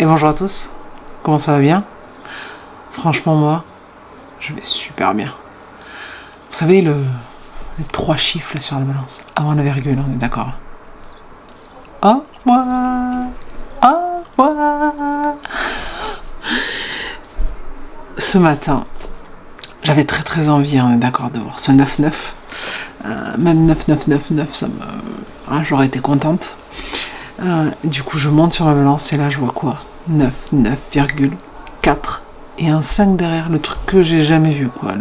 Et bonjour à tous, comment ça va bien? Franchement moi, je vais super bien. Vous savez les 3 chiffres là, sur la balance, avant la virgule, on est d'accord? Au revoir, au revoir. Ce matin, j'avais très envie, on est d'accord, de voir ce 9-9. Même 9-9-9-9, ça me... j'aurais été contente. Du coup, je monte sur ma balance et là, je vois quoi? 9, 9,4 et un 5 derrière, le truc que j'ai jamais vu, quoi.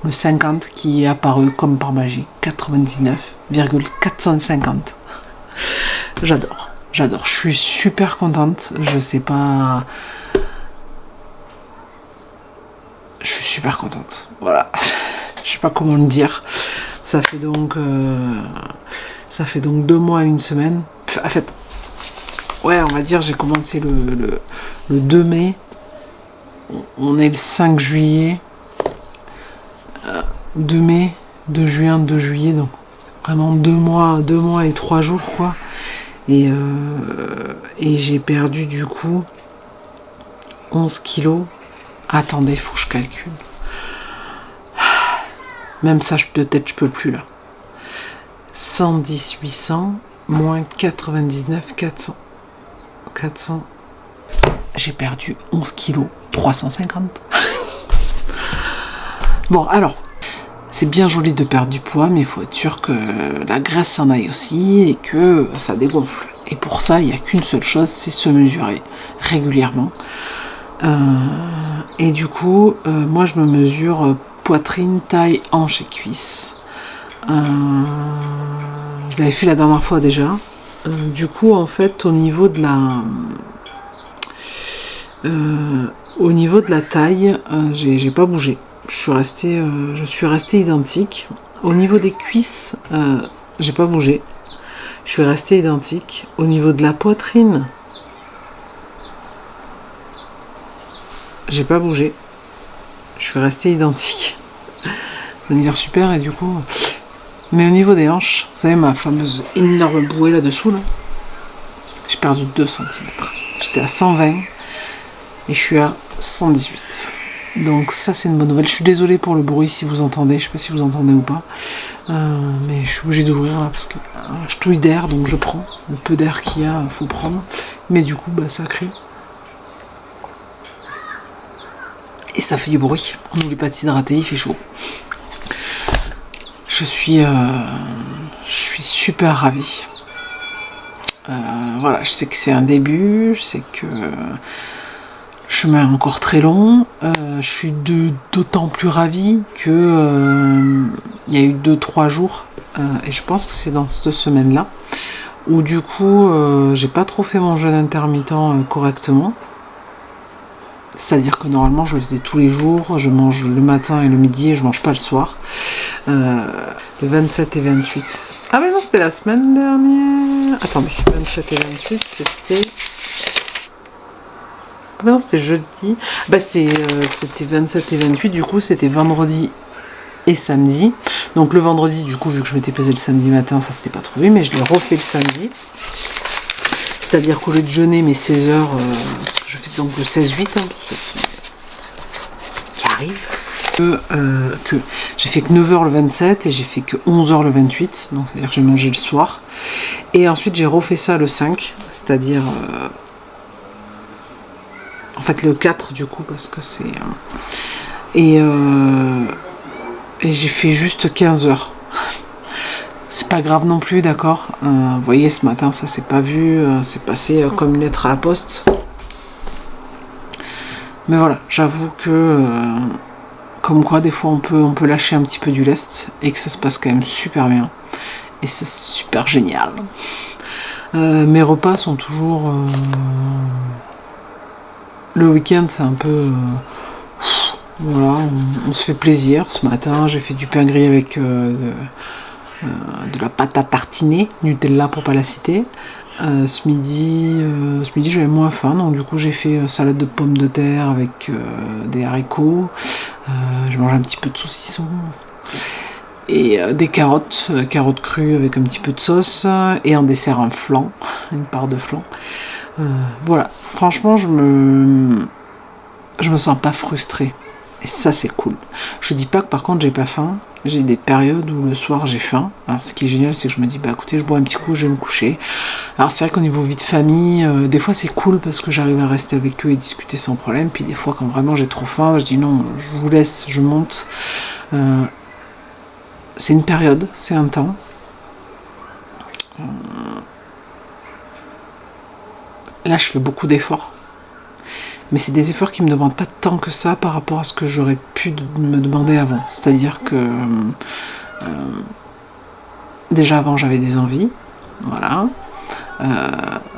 Le 50 qui est apparu comme par magie. 99,450. J'adore. Je suis super contente. Je sais pas... Je suis super contente. Voilà. Je sais pas comment le dire. Ça fait donc 2 mois et 1 semaine. En fait, ouais, on va dire, j'ai commencé le 2 mai. On est le 5 juillet. 2 mai, 2 juin, 2 juillet. Donc, vraiment 2 mois et 3 jours, quoi. Et j'ai perdu, du coup, 11 kilos. Attendez, faut que je calcule. Même ça, de tête, je peux plus, là. 110, 800, moins 99, 400. J'ai perdu 11 kilos, 350. Bon, alors, c'est bien joli de perdre du poids, mais il faut être sûr que la graisse s'en aille aussi et que ça dégonfle. Et pour ça, il n'y a qu'une seule chose, c'est se mesurer régulièrement. Et du coup, moi, je me mesure poitrine, taille, hanche et cuisse. Je l'avais fait la dernière fois déjà. Du coup, en fait, au niveau de la taille, j'ai pas bougé. Je suis restée identique. Au niveau des cuisses, j'ai pas bougé. Je suis restée identique. Au niveau de la poitrine, j'ai pas bougé. Je suis restée identique. Ça veut dire super, et du coup... Mais au niveau des hanches, vous savez, ma fameuse énorme bouée là-dessous, là, j'ai perdu 2 cm. J'étais à 120 et je suis à 118. Donc ça, c'est une bonne nouvelle. Je suis désolée pour le bruit si vous entendez. Je sais pas si vous entendez ou pas. Mais je suis obligée d'ouvrir là parce que je touille d'air, donc je prends. Le peu d'air qu'il y a, faut prendre. Mais du coup, ça crie. Et ça fait du bruit. On n'oublie pas de s'hydrater, il fait chaud. Je suis super ravie. Voilà, je sais que c'est un début, je sais que le chemin est encore très long. Je suis d'autant plus ravie que il y a eu 2-3 jours, et je pense que c'est dans cette semaine-là, où du coup j'ai pas trop fait mon jeûne intermittent correctement. C'est-à-dire que normalement je le faisais tous les jours, je mange le matin et le midi et je mange pas le soir. Le 27 et 28. Ah mais non, c'était la semaine dernière. Attendez, 27 et 28, c'était... Ah mais non, c'était jeudi. C'était 27 et 28, du coup c'était vendredi et samedi. Donc le vendredi, du coup, vu que je m'étais pesé le samedi matin, ça s'était pas trouvé, mais je l'ai refait le samedi. C'est-à-dire qu'au lieu de jeûner mes 16 heures, parce que je fais donc le 16-8, pour ceux qui arrivent, que j'ai fait que 9 heures le 27 et j'ai fait que 11 heures le 28, donc c'est-à-dire que j'ai mangé le soir. Et ensuite j'ai refait ça le 5, c'est-à-dire en fait le 4 du coup, parce que c'est... et j'ai fait juste 15 heures. C'est pas grave non plus, d'accord. Vous voyez, ce matin, ça s'est pas vu, c'est passé comme une lettre à la poste. Mais voilà, j'avoue que, comme quoi, des fois, on peut lâcher un petit peu du lest et que ça se passe quand même super bien. Et c'est super génial. Mes repas sont toujours... le week-end, c'est un peu... voilà, on se fait plaisir. Ce matin, j'ai fait du pain grillé avec... de la pâte à tartiner, Nutella pour pas la citer. Ce midi j'avais moins faim, donc du coup j'ai fait salade de pommes de terre avec des haricots. Je mange un petit peu de saucisson et des carottes crues avec un petit peu de sauce, et en dessert un flan, une part de flan. Voilà, franchement, je me sens pas frustrée. Et ça, c'est cool. Je dis pas que par contre, j'ai pas faim. J'ai des périodes où le soir, j'ai faim. Alors, ce qui est génial, c'est que je me dis, bah écoutez, je bois un petit coup, je vais me coucher. Alors, c'est vrai qu'au niveau vie de famille, des fois, c'est cool parce que j'arrive à rester avec eux et discuter sans problème. Puis des fois, quand vraiment j'ai trop faim, je dis non, je vous laisse, je monte. C'est une période, c'est un temps. Là, je fais beaucoup d'efforts. Mais c'est des efforts qui ne me demandent pas tant que ça par rapport à ce que j'aurais pu me demander avant. C'est-à-dire que déjà avant j'avais des envies, voilà.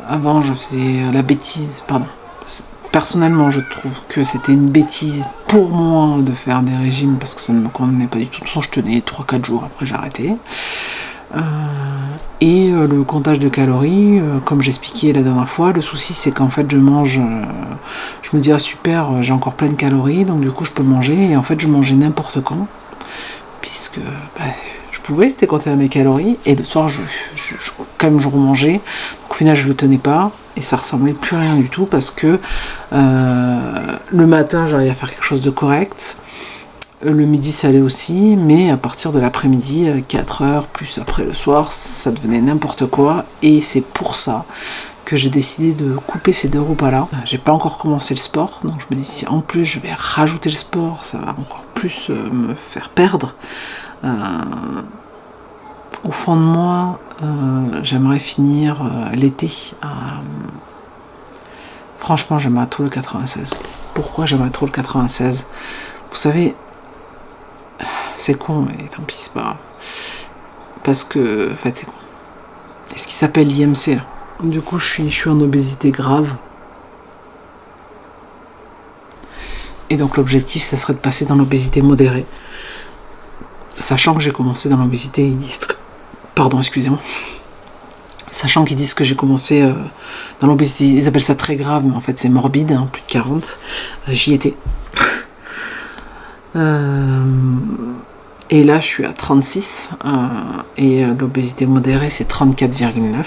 Avant je faisais la bêtise, pardon. Personnellement je trouve que c'était une bêtise pour moi de faire des régimes parce que ça ne me convenait pas du tout. De toute façon je tenais 3-4 jours, après j'ai arrêté. Et le comptage de calories, comme j'expliquais la dernière fois, le souci c'est qu'en fait je mange, je me dis ah super, j'ai encore plein de calories, donc du coup je peux manger, et en fait je mangeais n'importe quand, puisque je pouvais, c'était compter à mes calories, et le soir quand même je remangeais, donc au final je le tenais pas, et ça ressemblait plus à rien du tout, parce que le matin j'arrivais à faire quelque chose de correct. Le midi ça allait aussi, mais à partir de l'après-midi, 4 heures, plus après le soir, ça devenait n'importe quoi, et c'est pour ça que j'ai décidé de couper ces 2 repas-là. J'ai pas encore commencé le sport, donc je me dis si en plus je vais rajouter le sport, ça va encore plus me faire perdre. Au fond de moi, j'aimerais finir l'été. Franchement, j'aimerais trop le 96. Pourquoi j'aimerais trop le 96 ? Vous savez, c'est con, mais tant pis, c'est pas grave. Parce que, en fait, c'est con. C'est ce qui s'appelle l'IMC, là. Du coup, je suis en obésité grave. Et donc, l'objectif, ça serait de passer dans l'obésité modérée. Sachant que j'ai commencé dans l'obésité, ils disent... Pardon, excusez-moi. Sachant qu'ils disent que j'ai commencé dans l'obésité, ils appellent ça très grave, mais en fait, c'est morbide, hein, plus de 40. J'y étais. Et là je suis à 36 et l'obésité modérée c'est 34,9.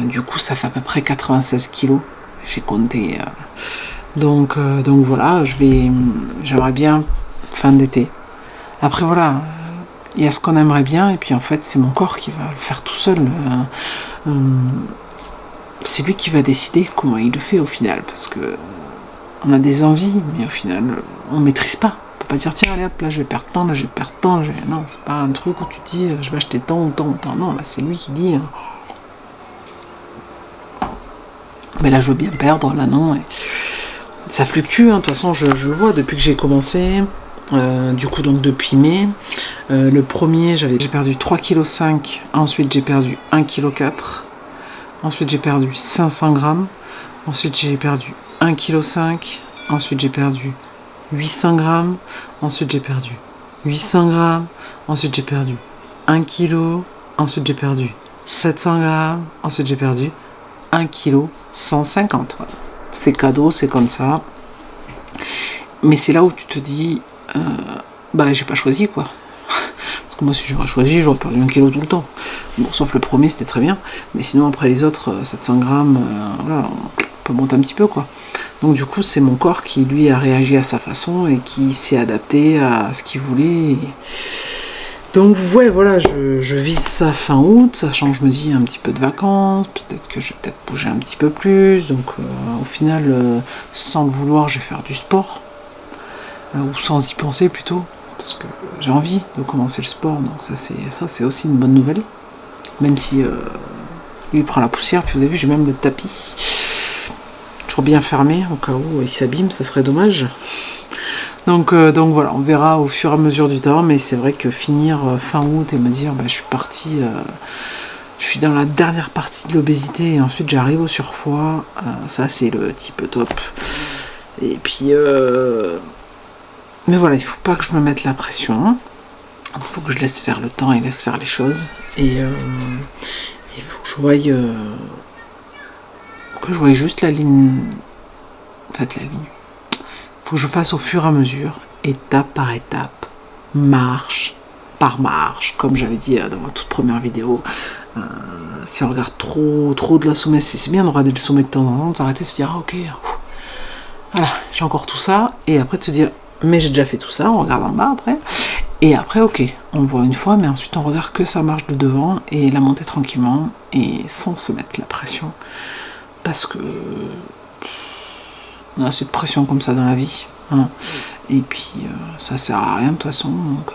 Du coup ça fait à peu près 96 kilos, j'ai compté. Donc voilà, j'aimerais bien fin d'été. Après voilà, il y a ce qu'on aimerait bien et puis en fait c'est mon corps qui va le faire tout seul. C'est lui qui va décider comment il le fait au final, parce que on a des envies, mais au final on maîtrise pas. Pas dire tiens allez hop là je vais perdre tant, là je vais perdre tant, non c'est pas un truc où tu dis je vais acheter tant ou tant ou tant, non là c'est lui qui dit mais là je veux bien perdre, là non, et ça fluctue, hein. De toute façon je vois depuis que j'ai commencé, du coup donc depuis mai, le premier j'ai perdu 3,5 kg, ensuite j'ai perdu 1,4 kg, ensuite j'ai perdu 500 grammes, ensuite j'ai perdu 1,5 kg, ensuite j'ai perdu 800 grammes, ensuite j'ai perdu 800 grammes, ensuite j'ai perdu 1 kg, ensuite j'ai perdu 700 grammes, ensuite j'ai perdu 1 kg 150. Voilà. C'est cadeau, c'est comme ça. Mais c'est là où tu te dis, j'ai pas choisi quoi. Parce que moi si j'aurais choisi, j'aurais perdu 1 kg tout le temps. Bon, sauf le premier, c'était très bien. Mais sinon après les autres, 700 grammes, voilà, on peut monter un petit peu quoi. Donc du coup c'est mon corps qui lui a réagi à sa façon et qui s'est adapté à ce qu'il voulait. Donc ouais voilà, je vise ça fin août, sachant que je me dis un petit peu de vacances, peut-être que je vais peut-être bouger un petit peu plus. Donc au final, sans le vouloir, je vais faire du sport. Ou sans y penser plutôt, parce que j'ai envie de commencer le sport, donc ça c'est aussi une bonne nouvelle. Même si lui il prend la poussière, puis vous avez vu j'ai même le tapis. Toujours bien fermé, au cas où il s'abîme, ça serait dommage. Donc voilà, on verra au fur et à mesure du temps, mais c'est vrai que finir fin août et me dire je suis parti, je suis dans la dernière partie de l'obésité et ensuite j'arrive au surpoids, ça c'est le type top. Et puis mais voilà, il faut pas que je me mette la pression, il faut que je laisse faire le temps et laisse faire les choses, et il faut que je voie juste la ligne. En fait, la ligne. Il faut que je fasse au fur et à mesure, étape par étape, marche par marche, comme j'avais dit dans ma toute première vidéo. Si on regarde trop de la sommet, c'est bien de regarder le sommet de temps en temps, de s'arrêter, de se dire ah, ok, voilà, j'ai encore tout ça, et après de se dire mais j'ai déjà fait tout ça, on regarde en bas après, et après ok, on voit une fois, mais ensuite on regarde que sa marche de devant et la monter tranquillement et sans se mettre la pression, parce que on a assez de pression comme ça dans la vie, hein. Et puis ça sert à rien de toute façon, donc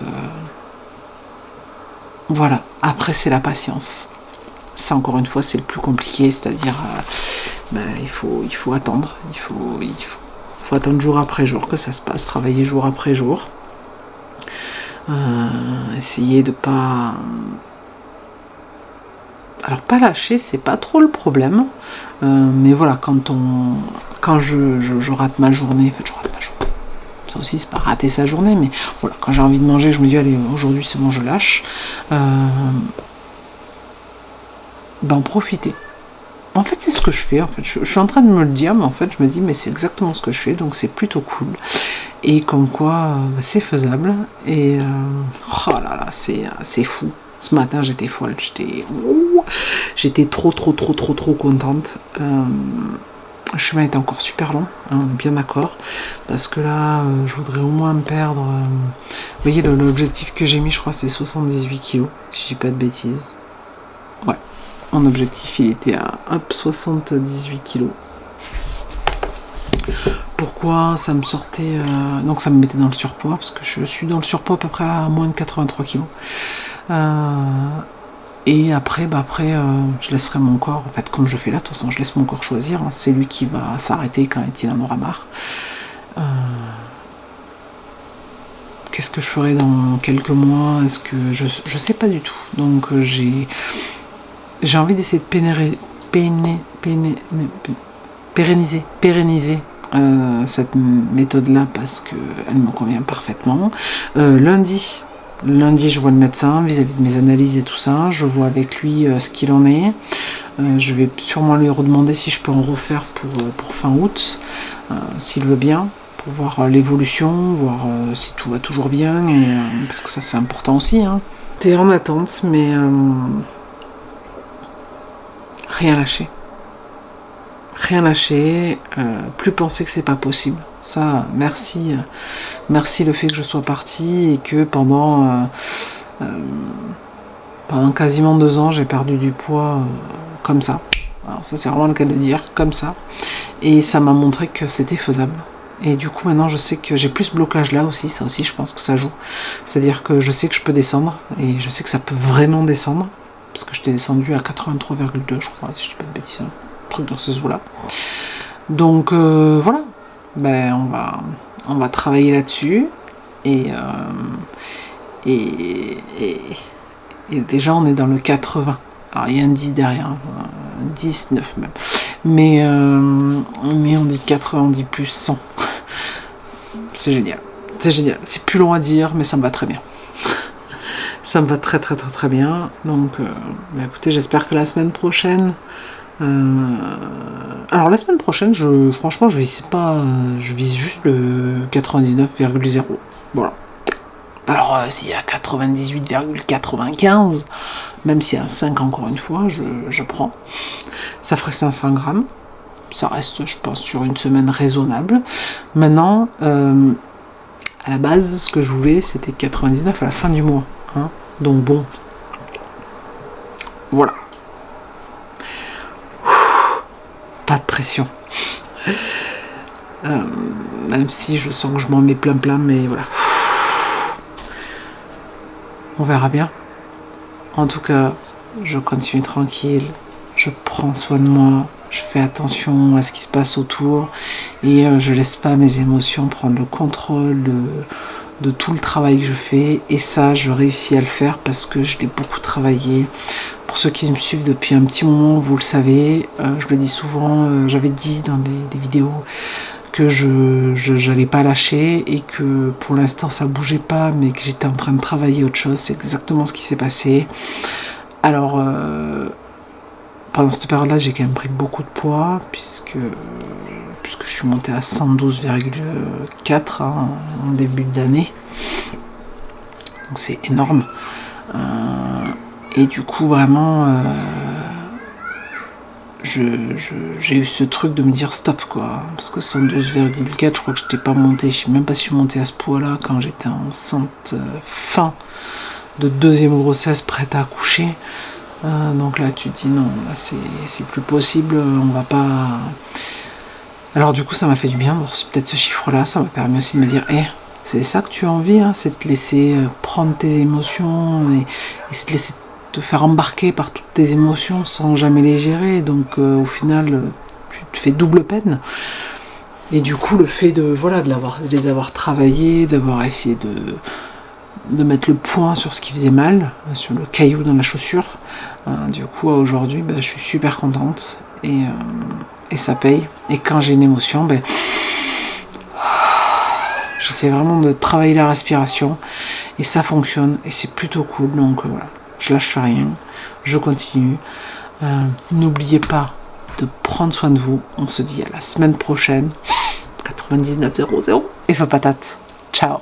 voilà. Après c'est la patience. Ça encore une fois c'est le plus compliqué, c'est-à-dire il faut attendre, il faut attendre jour après jour que ça se passe, travailler jour après jour, essayer de pas, alors pas lâcher, c'est pas trop le problème, mais voilà, quand je rate ma journée, en fait je rate ma journée, ça aussi c'est pas rater sa journée, mais voilà, quand j'ai envie de manger, je me dis allez aujourd'hui c'est bon, je lâche, d'en profiter. En fait, c'est ce que je fais. En fait, je suis en train de me le dire, mais en fait, je me dis, mais c'est exactement ce que je fais, donc c'est plutôt cool. Et comme quoi, c'est faisable. Et oh là là, c'est fou. Ce matin, j'étais folle. J'étais trop contente. Le chemin est encore super long, hein, on est bien d'accord. Parce que là, je voudrais au moins me perdre. Vous voyez, l'objectif que j'ai mis, je crois, c'est 78 kilos, si je dis pas de bêtises. Ouais. Mon objectif, il était à 78 kilos. Pourquoi ça me sortait... donc ça me mettait dans le surpoids, parce que je suis dans le surpoids à peu près à moins de 83 kilos. Et après, je laisserai mon corps, en fait, comme je fais là, de toute façon, je laisse mon corps choisir. Hein, c'est lui qui va s'arrêter quand il en aura marre. Qu'est-ce que je ferai dans quelques mois? Est-ce que je sais pas du tout. Donc j'ai envie d'essayer de pérenniser cette méthode-là parce qu'elle me convient parfaitement. Lundi, je vois le médecin vis-à-vis de mes analyses et tout ça. Je vois avec lui ce qu'il en est. Je vais sûrement lui redemander si je peux en refaire pour fin août, s'il veut bien, pour voir l'évolution, voir si tout va toujours bien, parce que ça c'est important aussi. Hein. T'es en attente, mais... rien lâcher, plus penser que c'est pas possible. Ça, merci le fait que je sois partie et que pendant quasiment 2 ans, j'ai perdu du poids comme ça. Alors ça, c'est vraiment le cas de le dire, comme ça. Et ça m'a montré que c'était faisable. Et du coup, maintenant, je sais que j'ai plus ce blocage là aussi. Ça aussi, je pense que ça joue. C'est-à-dire que je sais que je peux descendre et je sais que ça peut vraiment descendre. Parce que j'étais descendu à 83,2 je crois, si je dis pas de bêtises, un truc dans ce zoo-là. Donc voilà, on va travailler là-dessus et déjà on est dans le 80. Alors il y a un 10 derrière, un 10, 9 même. Mais on dit 80, on dit plus 100. C'est génial. C'est plus long à dire, mais ça me va très bien. Ça me va très bien. Donc, écoutez, j'espère que la semaine prochaine... alors, la semaine prochaine, franchement, je vise pas... je vise juste le 99,0. Voilà. Alors, s'il y a 98,95, même s'il y a un 5 encore une fois, je prends. Ça ferait 500 grammes. Ça reste, je pense, sur une semaine raisonnable. Maintenant, à la base, ce que je voulais, c'était 99 à la fin du mois. Hein, donc bon, voilà. Pas de pression. Même si je sens que je m'en mets plein, mais voilà. On verra bien. En tout cas, je continue tranquille. Je prends soin de moi. Je fais attention à ce qui se passe autour. Et je laisse pas mes émotions prendre le contrôle de tout le travail que je fais, et ça je réussis à le faire parce que je l'ai beaucoup travaillé. Pour ceux qui me suivent depuis un petit moment, vous le savez, je le dis souvent, j'avais dit dans des vidéos que je n'allais pas lâcher et que pour l'instant ça bougeait pas, mais que j'étais en train de travailler autre chose. C'est exactement ce qui s'est passé. Alors pendant cette période-là, j'ai quand même pris beaucoup de poids puisque je suis montée à 112,4 en début d'année. donc c'est énorme. Et du coup, vraiment, j'ai eu ce truc de me dire stop, quoi. Parce que 112,4, je crois que je n'étais pas montée, je sais même pas si je suis montée à ce poids-là quand j'étais enceinte fin de deuxième grossesse, prête à accoucher. Donc là, tu te dis non, là, c'est plus possible, on va pas. Alors, du coup, ça m'a fait du bien, bon, c'est peut-être ce chiffre-là, ça m'a permis aussi de me dire, c'est ça que tu as envie, hein, c'est de te laisser prendre tes émotions et c'est de laisser te faire embarquer par toutes tes émotions sans jamais les gérer. Donc au final, tu te fais double peine. Et du coup, le fait de les avoir travaillés, d'avoir essayé de mettre le point sur ce qui faisait mal, sur le caillou dans la chaussure, du coup, aujourd'hui, je suis super contente et ça paye. Et quand j'ai une émotion, j'essaie vraiment de travailler la respiration et ça fonctionne et c'est plutôt cool. Donc voilà, je lâche rien, je continue. N'oubliez pas de prendre soin de vous. On se dit à la semaine prochaine. 99.00 et fa patate. Ciao.